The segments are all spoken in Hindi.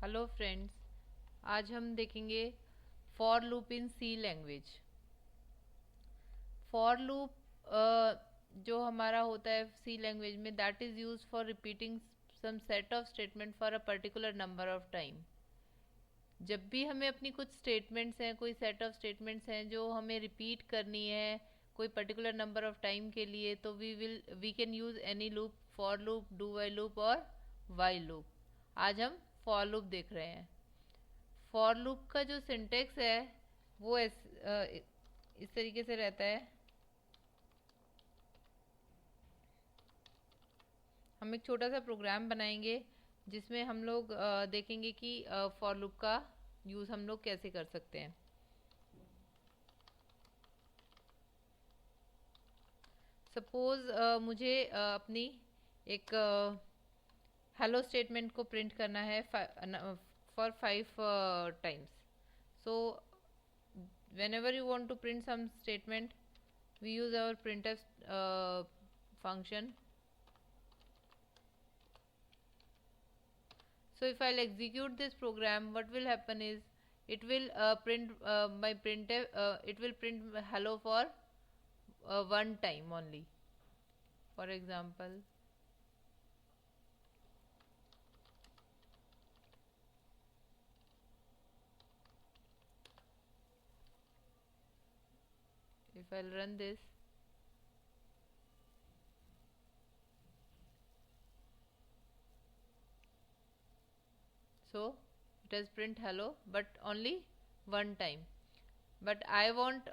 हेलो फ्रेंड्स, आज हम देखेंगे for loop in C language. For loop जो हमारा होता है सी लैंग्वेज में, that is use for repeating some set of statement for a particular number of time. जब भी हमें अपनी कुछ स्टेटमेंट्स हैं, कोई सेट ऑफ स्टेटमेंट्स हैं जो हमें रिपीट करनी है कोई पर्टिकुलर नंबर ऑफ टाइम के लिए, तो we can use any loop, for loop, do while loop और वाइल लूप। आज हम फॉर लूप देख रहे हैं। फॉर लूप का जो सिंटेक्स है वो इस तरीके से रहता है। हम एक छोटा सा प्रोग्राम बनाएंगे जिसमें हम लोग देखेंगे कि फॉर लूप का यूज़ हम लोग कैसे कर सकते हैं। सपोज मुझे अपनी एक हेलो स्टेटमेंट को प्रिंट करना है for 5 times. So whenever you want to print some statement, we use our printf function. So if I'll execute this program, what will happen is it will print my printf, it will print hello for one time only. For example, if I'll run this, so it has print hello but only one time. But I want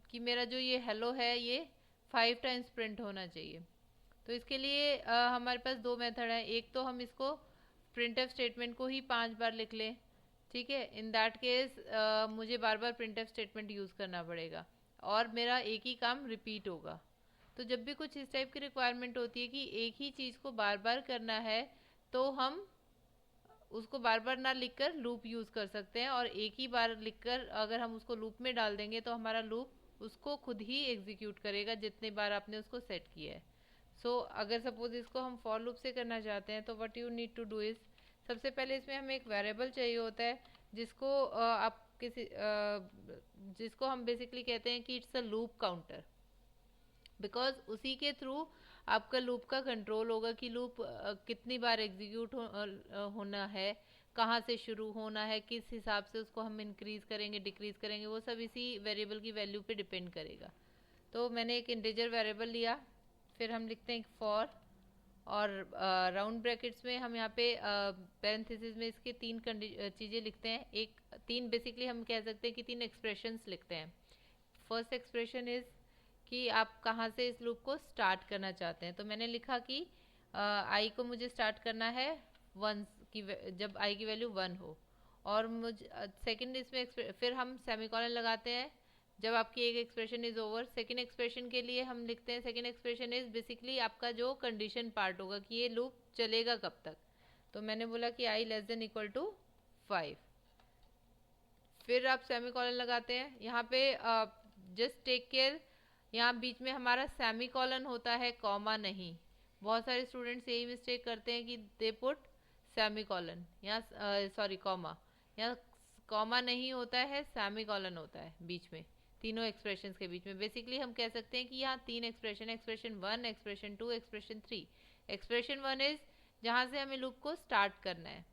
कि मेरा जो ये hello है ये 5 टाइम्स प्रिंट होना चाहिए। तो इसके लिए हमारे पास दो मेथड हैं। एक तो हम इसको प्रिंटफ स्टेटमेंट को ही 5 बार लिख लें, ठीक है। इन दैट केस मुझे बार बार प्रिंटफ स्टेटमेंट यूज़ करना पड़ेगा और मेरा एक ही काम रिपीट होगा। तो जब भी कुछ इस टाइप की रिक्वायरमेंट होती है कि एक ही चीज़ को बार बार करना है, तो हम उसको बार बार ना लिखकर लूप यूज़ कर सकते हैं, और एक ही बार लिखकर अगर हम उसको लूप में डाल देंगे तो हमारा लूप उसको खुद ही एग्जीक्यूट करेगा जितने बार आपने उसको सेट किया है। सो अगर सपोज इसको हम फॉर लूप से करना चाहते हैं तो what you need to do is, सबसे पहले इसमें हमें एक वेरिएबल चाहिए होता है जिसको आप जिसको हम बेसिकली कहते हैं कि it's a loop counter. Because उसी के थ्रू आपका लूप का कंट्रोल होगा कि लूप कितनी बार एग्जीक्यूट होना है, कहाँ से शुरू होना है, किस हिसाब से उसको हम इंक्रीज करेंगे डिक्रीज करेंगे, वो सब इसी वेरिएबल की वैल्यू पे डिपेंड करेगा। तो मैंने एक इंटीजर वेरिएबल लिया, फिर हम लिखते हैं फॉर, और राउंड ब्रैकेट्स में हम यहाँ पे पैरेंथेसिस में इसके तीन चीज़ें लिखते हैं। एक तीन बेसिकली हम कह सकते हैं कि तीन एक्सप्रेशंस लिखते हैं। फर्स्ट एक्सप्रेशन इज कि आप कहाँ से इस लूप को स्टार्ट करना चाहते हैं। तो मैंने लिखा कि आई को मुझे स्टार्ट करना है वन की, जब आई की वैल्यू 1 हो। और मुझे सेकंड इसमें फिर हम सेमीकोलन लगाते हैं जब आपकी एक expression is over. Second expression के लिए हम लिखते हैं, सेकंड एक्सप्रेशन इज बेसिकली आपका जो कंडीशन पार्ट होगा कि ये लूप चलेगा कब तक। तो मैंने बोला कि आई लेस देन इक्वल टू 5। फिर आप सेमीकोलन लगाते हैं यहाँ पे। जस्ट टेक केयर, यहाँ बीच में हमारा सेमीकोलन होता है, कॉमा नहीं। बहुत सारे स्टूडेंट्स यही मिस्टेक करते हैं कि दे पुट सेमीकोलन, यहाँ सॉरी कॉमा। यहाँ कॉमा नहीं होता है, सेमीकोलन होता है बीच में, तीनों एक्सप्रेशंस के बीच में। बेसिकली हम कह सकते हैं कि यहाँ तीन expression, expression 1, expression 2, expression 3। Expression 1 is जहाँ से हमें लूप को स्टार्ट करना है।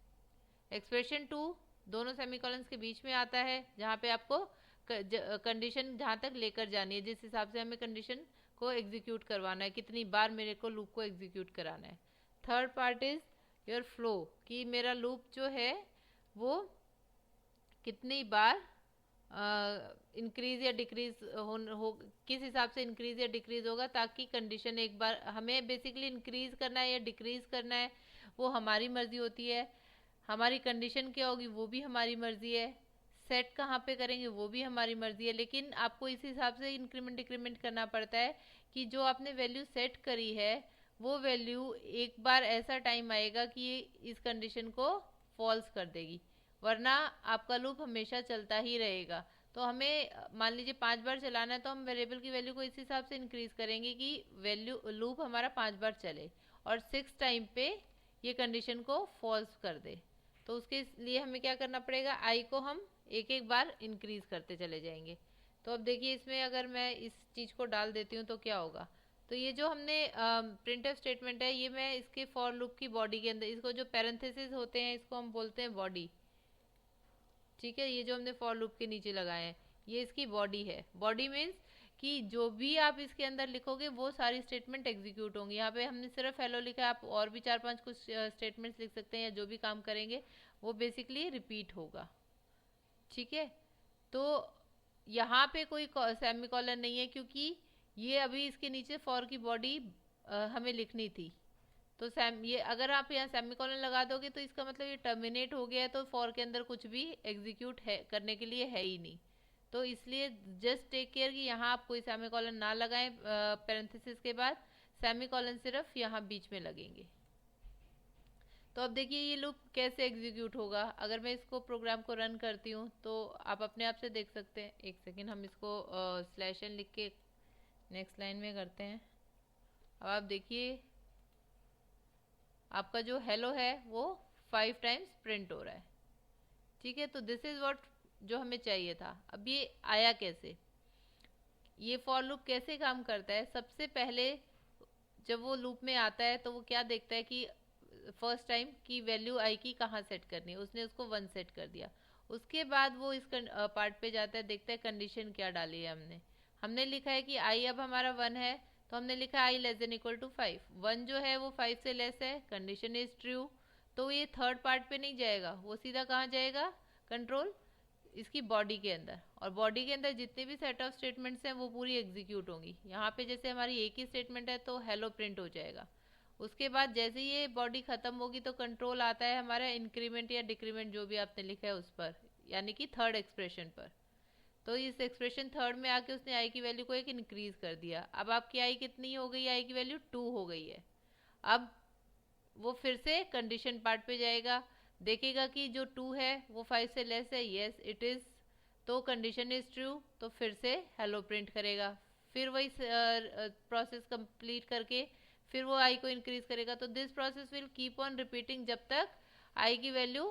एक्सप्रेशन 2 दोनों सेमीकोलंस के बीच में आता है, जहाँ पे आपको कंडीशन जहाँ तक लेकर जानी है, जिस हिसाब से हमें कंडीशन को एग्जीक्यूट करवाना है, कितनी बार मेरे को लूप को एग्जीक्यूट कराना है। Third part is your flow, कि मेरा लूप जो है वो कितनी बार इंक्रीज या डिक्रीज हो किस हिसाब से इंक्रीज या डिक्रीज होगा, ताकि कंडीशन एक बार हमें बेसिकली इंक्रीज करना है या डिक्रीज करना है वो हमारी मर्जी होती है। हमारी कंडीशन क्या होगी वो भी हमारी मर्जी है। सेट कहाँ पे करेंगे वो भी हमारी मर्जी है। लेकिन आपको इस हिसाब से इंक्रीमेंट डिक्रीमेंट करना पड़ता है कि जो आपने वैल्यू सेट करी है वो वैल्यू एक बार ऐसा टाइम आएगा कि ये इस कंडीशन को फॉल्स कर देगी, वरना आपका लूप हमेशा चलता ही रहेगा। तो हमें मान लीजिए 5 बार चलाना है, तो हम वेरिएबल की वैल्यू को इस हिसाब से इंक्रीज करेंगे कि वैल्यू लूप हमारा 5 बार चले और 6 टाइम पे ये कंडीशन को फॉल्स कर दे। तो उसके लिए हमें क्या करना पड़ेगा, आई को हम एक एक बार इंक्रीज करते चले जाएंगे। तो अब देखिए इसमें अगर मैं इस चीज़ को डाल देती हूँ तो क्या होगा, तो ये जो हमने प्रिंटफ स्टेटमेंट है ये मैं इसके फॉर लूप की बॉडी के अंदर, इसको जो पैरेंथेसिस होते हैं इसको हम बोलते हैं बॉडी, ठीक है। ये जो हमने फॉर लूप के नीचे लगाए हैं ये इसकी बॉडी है। बॉडी मीन्स कि जो भी आप इसके अंदर लिखोगे वो सारी स्टेटमेंट एग्जीक्यूट होंगी। यहाँ पे हमने सिर्फ हेलो लिखा है, आप और भी 4-5 कुछ स्टेटमेंट्स लिख सकते हैं, या जो भी काम करेंगे वो बेसिकली रिपीट होगा, ठीक है। तो यहाँ पे कोई सेमी कॉलन नहीं है क्योंकि ये अभी इसके नीचे फॉर की बॉडी हमें लिखनी थी। तो ये अगर आप यहाँ सेमी कॉलन लगा दोगे तो इसका मतलब ये टर्मिनेट हो गया है, तो फॉर के अंदर कुछ भी एग्जीक्यूट है करने के लिए है ही नहीं। तो इसलिए जस्ट टेक केयर कि यहाँ आप कोई सेमी कॉलन ना लगाएं पैरेंथेसिस के बाद, सेमी कॉलन सिर्फ यहाँ बीच में लगेंगे। तो अब देखिए ये लूप कैसे एग्जीक्यूट होगा। अगर मैं इसको प्रोग्राम को रन करती हूँ तो आप अपने आप से देख सकते हैं। एक सेकेंड, हम इसको /n लिख के नेक्स्ट लाइन में करते हैं। अब आप देखिए आपका जो हेलो है वो 5 टाइम्स प्रिंट हो रहा है, ठीक है। तो दिस इज व्हाट जो हमें चाहिए था। अब ये आया कैसे, ये फॉर लूप कैसे काम करता है। सबसे पहले जब वो लूप में आता है तो वो क्या देखता है कि फर्स्ट टाइम की वैल्यू आई की कहाँ सेट करनी है, उसने उसको 1 सेट कर दिया। उसके बाद वो इस पार्ट पे जाता है, देखता है कंडीशन क्या डाली है हमने। हमने लिखा है कि आई अब हमारा 1 है, तो हमने लिखा आई लेस देन इक्वल टू 5। 1 जो है वो 5 से लेस है, कंडीशन इज ट्रू। तो ये थर्ड पार्ट पे नहीं जाएगा, वो सीधा कहाँ जाएगा, कंट्रोल इसकी बॉडी के अंदर। और बॉडी के अंदर जितने भी सेट ऑफ स्टेटमेंट्स हैं वो पूरी एग्जीक्यूट होंगी। यहाँ पे जैसे हमारी एक ही स्टेटमेंट है तो हेलो प्रिंट हो जाएगा। उसके बाद जैसे ये बॉडी खत्म होगी तो कंट्रोल आता है हमारा इंक्रीमेंट या डिक्रीमेंट जो भी आपने लिखा है उस पर, यानी कि थर्ड एक्सप्रेशन पर। तो इस एक्सप्रेशन थर्ड में आके उसने आई की वैल्यू को एक इंक्रीज कर दिया। अब आपकी आई कितनी हो गई, आई की वैल्यू 2 हो गई है। अब वो फिर से कंडीशन पार्ट पे जाएगा, देखेगा कि जो 2 है वो 5 से लेस है, यस इट इज, तो कंडीशन इज ट्रू, तो फिर से हेलो प्रिंट करेगा। फिर वही प्रोसेस कंप्लीट करके फिर वो आई को इंक्रीज करेगा। तो this process will keep on repeating जब तक आई की वैल्यू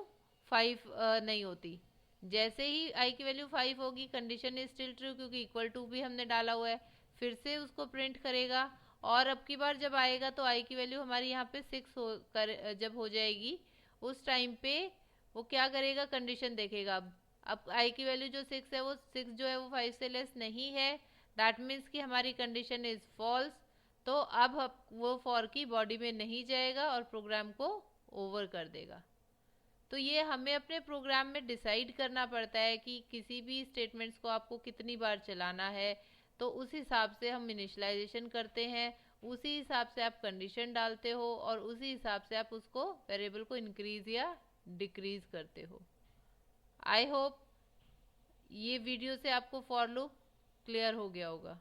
5 नहीं होती। जैसे ही आई की वैल्यू 5 होगी कंडीशन इज स्टिल ट्रू क्योंकि इक्वल टू भी हमने डाला हुआ है, फिर से उसको प्रिंट करेगा। और अब की बार जब आएगा तो आई की वैल्यू हमारी यहाँ पे 6 जब हो जाएगी उस टाइम पे वो क्या करेगा, कंडीशन देखेगा। अब आई की वैल्यू जो 6 है वो 6 जो है वो 5 से लेस नहीं है, दैट मीन्स कि हमारी कंडीशन इज फॉल्स। तो अब वो फॉर की बॉडी में नहीं जाएगा और प्रोग्राम को ओवर कर देगा। तो ये हमें अपने प्रोग्राम में डिसाइड करना पड़ता है कि किसी भी स्टेटमेंट्स को आपको कितनी बार चलाना है। तो उस हिसाब से हम इनिशियलाइजेशन करते हैं, उसी हिसाब से आप कंडीशन डालते हो और उसी हिसाब से आप उसको वेरिएबल को इंक्रीज या डिक्रीज करते हो। आई होप ये वीडियो से आपको फॉर लूप क्लियर हो गया होगा।